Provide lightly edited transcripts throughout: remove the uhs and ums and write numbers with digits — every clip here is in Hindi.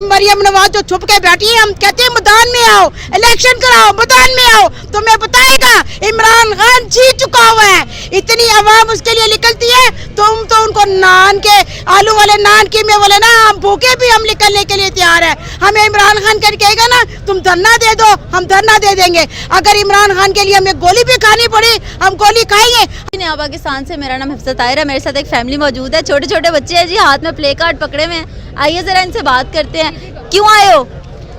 मरियम नवाज जो छुप के बैठी है, हम कहते हैं मैदान में आओ, इलेक्शन कराओ, मैदान में आओ, तुम्हें बताएगा इमरान खान जीत चुका हुआ है। इतनी आवाम उसके लिए निकलती है, तुम तो उनको नान के आलू वाले नान की में बोले ना, हम भूखे भी हम निकलने के लिए तैयार है। हमें इमरान खान कर कहेगा ना तुम धरना दे दो, हम धरना दे देंगे। अगर इमरान खान के लिए हमें गोली भी खानी पड़ी, हम गोली खाएंगे। नया पाकिस्तान से मेरा नाम हिफ्जत ताहिर है। मेरे साथ एक फैमिली मौजूद है, छोटे छोटे बच्चे हैं जी, हाथ में प्ले कार्ड पकड़े हुए हैं। आइए जरा इनसे बात करते हैं। क्यों आए हो?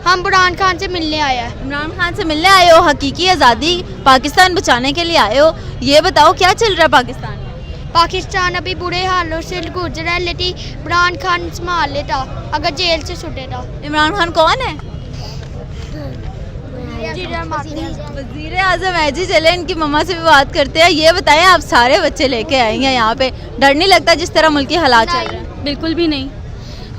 हम इमरान खान से मिलने आए हैं। इमरान खान से मिलने आए हो, हकीकी आज़ादी पाकिस्तान बचाने के लिए आए हो। ये बताओ क्या चल रहा है पाकिस्तान में? पाकिस्तान अभी बुरे हालों से गुजर रहा है, लेकिन इमरान खान संभाल लेता अगर जेल से छुटेगा। इमरान खान कौन है? वज़ीर आज़म है जी। चले इनकी मम्मा से भी बात करते हैं। ये बताएं, आप सारे बच्चे लेके आए हैं यहाँ पे, डर नहीं लगता जिस तरह मुल्क के हालात चल रहे हैं? बिल्कुल भी नहीं।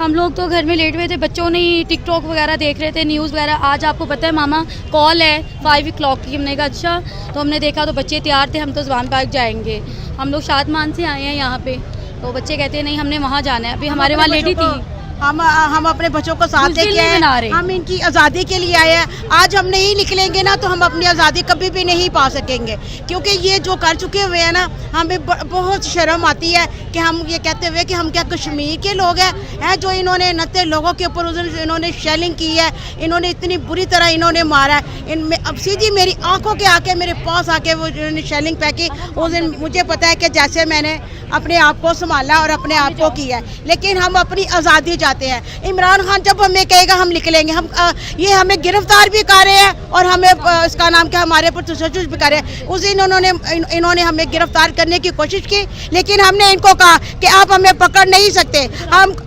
हम लोग तो घर में लेट हुए थे, बच्चों ने टिकटॉक वगैरह देख रहे थे, न्यूज़ वगैरह। आज आपको पता है मामा कॉल है 5 o'clock की। हमने कहा अच्छा, तो हमने देखा तो बच्चे तैयार थे, हम तो ज़बान पार्क जाएंगे। हम लोग शादमान से आए हैं यहाँ पे, तो बच्चे कहते हैं नहीं हमने वहाँ जाना है। अभी हमारे वहाँ लेडी थी, हम अपने बच्चों को साथ लेके आए, हम इनकी आज़ादी के लिए आए हैं। आज हम नहीं निकलेंगे ना तो हम अपनी आज़ादी कभी भी नहीं पा सकेंगे, क्योंकि ये जो कर चुके हुए हैं ना, हमें बहुत शर्म आती है कि हम ये कहते हुए कि हम क्या कश्मीर के लोग हैं जो इन्होंने 69 लोगों के ऊपर इन्होंने शेलिंग की है, इन्होंने इतनी बुरी तरह इन्होंने मारा है। अब सीधी मेरी आंखों के आके मेरे पास आके वो इन्होंने शेलिंग फेंकी। उस दिन मुझे पता है कि जैसे मैंने अपने आप को संभाला और अपने आप को किया है, लेकिन हम अपनी आज़ादी चाहते हैं। इमरान खान जब हमें कहेगा हम निकलेंगे। हम ये हमें गिरफ्तार भी कर रहे हैं और हमें इसका नाम क्या, हमारे पर तशद्दुद भी कर रहे हैं। उस दिन इन्होंने हमें गिरफ्तार करने की कोशिश की, लेकिन हमने इनको कहा कि आप हमें पकड़ नहीं सकते,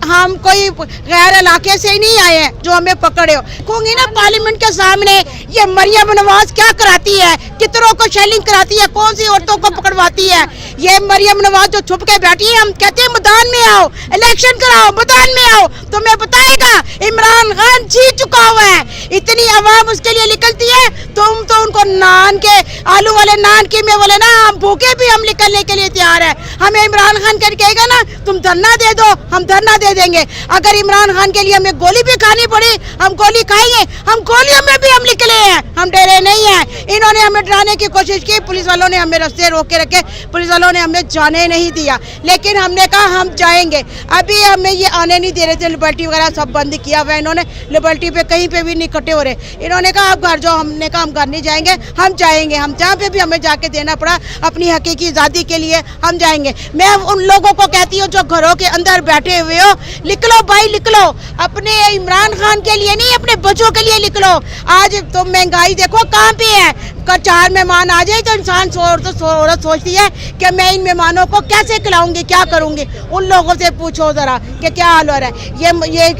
हम कोई गैर इलाके से ही नहीं आए हैं जो हमें पकड़े हो। कहूँगी ना पार्लियामेंट के सामने ये मरियम नवाज क्या कराती है, कितनों को शेलिंग कराती है, कौन सी औरतों को पकड़वाती है। ये मरियम नवाज जो छुप के बैठी है, हम कहते हैं मैदान में आओ, इलेक्शन कराओ, मैदान में आओ, तुम्हें बताएगा इमरान खान जीत चुका हुआ है। इतनी आवाम उसके लिए निकलती है, तुम तो उनको नान के आलू वाले नान की में बोले ना, हम भूखे भी हम निकलने के लिए तैयार है। हमें इमरान खान कर कहेगा ना तुम धरना दे दो, हम धरना दे देंगे। अगर इमरान खान के लिए हमें गोली भी खानी पड़ी, हम गोली खाएंगे। हम गोलियों में भी हम निकले हैं, हम डरे नहीं हैं। इन्होंने हमें डराने की कोशिश की, पुलिस वालों ने हमें रास्ते रोक के रखे, पुलिस वालों ने हमें जाने नहीं दिया, लेकिन हमने कहा हम जाएंगे। अभी हमें ये आने नहीं दे रहे थे, लिबर्टी वगैरह सब बंद किया हुआ है इन्होंने, लिबर्टी पे कहीं पे भी नहीं इकट्ठे हो रहे। इन्होंने कहा आप घर जाओ, हमने कहा हम घर नहीं जाएंगे, हम जाएंगे। हम जहाँ पे भी हमें जाके देना पड़ा अपनी हकीकी आज़ादी के लिए हम जाएंगे। मैं उन लोगों को कहती हूँ जो घरों के अंदर बैठे हुए हो, निकलो भाई निकलो, अपने इमरान खान के लिए नहीं, अपने बच्चों के लिए निकलो। आज तो महंगाई देखो कहाँ पे है, 4 मेहमान आ जाए तो इंसान औरत सोचती है कि मैं इन मेहमानों को कैसे खिलाऊंगी, क्या करूंगी। उन लोगों से पूछो जरा कि क्या हाल हो रहा है।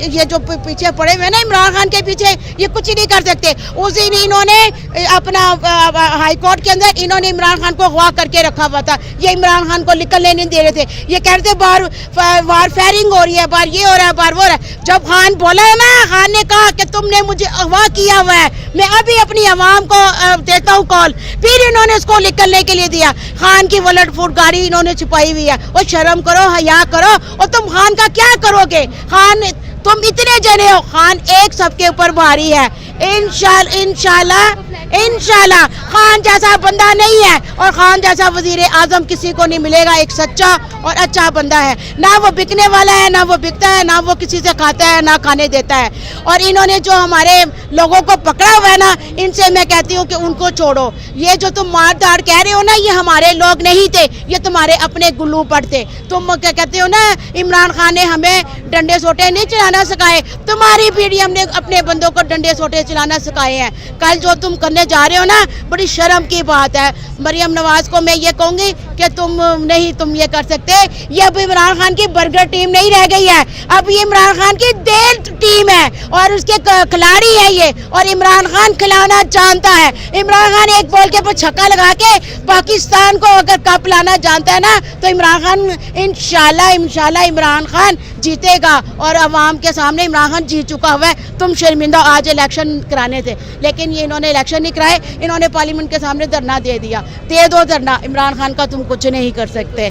ये जो पीछे पड़े हुए ना इमरान खान के पीछे, ये कुछ नहीं कर सकते। उस दिन इन्होंने अपना हाई कोर्ट के अंदर इन्होंने इमरान खान को अगवा करके रखा हुआ था। ये इमरान खान को निकलने नहीं दे रहे थे। ये कह रहे थे बाहर फायरिंग हो रही है, बाहर ये हो रहा है, बाहर वो हो रहा है। जब खान बोला है ना, खान ने कहा कि तुमने मुझे अगवा किया हुआ है, मैं अभी अपनी आवाम को देता हूँ कॉल, फिर इन्होंने उसको निकलने के लिए दिया। खान की बुलेट प्रूफ गाड़ी इन्होंने छुपाई हुई है। और शर्म करो, हया करो। और तुम खान का क्या करोगे? खान तुम इतने जने हो, खान एक सबके ऊपर भारी है। इंशाल्लाह खान जैसा बंदा नहीं है, और खान जैसा वजीर आजम किसी को नहीं मिलेगा। एक सच्चा और अच्छा बंदा है, ना वो बिकने वाला है, ना वो बिकता है, ना वो किसी से खाता है, ना खाने देता है। और इन्होंने जो हमारे लोगों को पकड़ा हुआ है ना, इनसे मैं कहती हूँ कि उनको छोड़ो। ये जो तुम मार दाड़ कह रहे हो ना, ये हमारे लोग नहीं थे, ये तुम्हारे अपने गुल्लू पर थे। तुम क्या कहते हो ना, इमरान खान ने हमें डंडे सोटे नहीं चलाना सिखाए, तुम्हारी पीढ़ी हमने अपने बंदों को डंडे सोटे चलाना सिखाए हैं। कल जो तुम करने जा रहे हो ना, बड़ी शर्म की बात है। मरियम नवाज को मैं ये कहूँगी कि तुम ये कर सकते। ये अब इमरान खान की बर्गर टीम नहीं रह गई है, अब ये इमरान खान की देर टीम है और उसके खिलाड़ी है ये। और इमरान खान खिलाना जानता है। इमरान खान एक बॉल के ऊपर छक्का लगा के पाकिस्तान को अगर कप लाना जानता है ना, तो इमरान खान इंशाल्लाह इमरान खान जीतेगा। और अवाम के सामने इमरान खान जीत चुका हुआ है। तुम शर्मिंदा आज इलेक्शन कराने थे, लेकिन ये इन्होंने इलेक्शन नहीं कराए, इन्होंने पार्लियामेंट के सामने धरना दे दिया। दे दो धरना, इमरान खान का तुम कुछ नहीं कर सकते।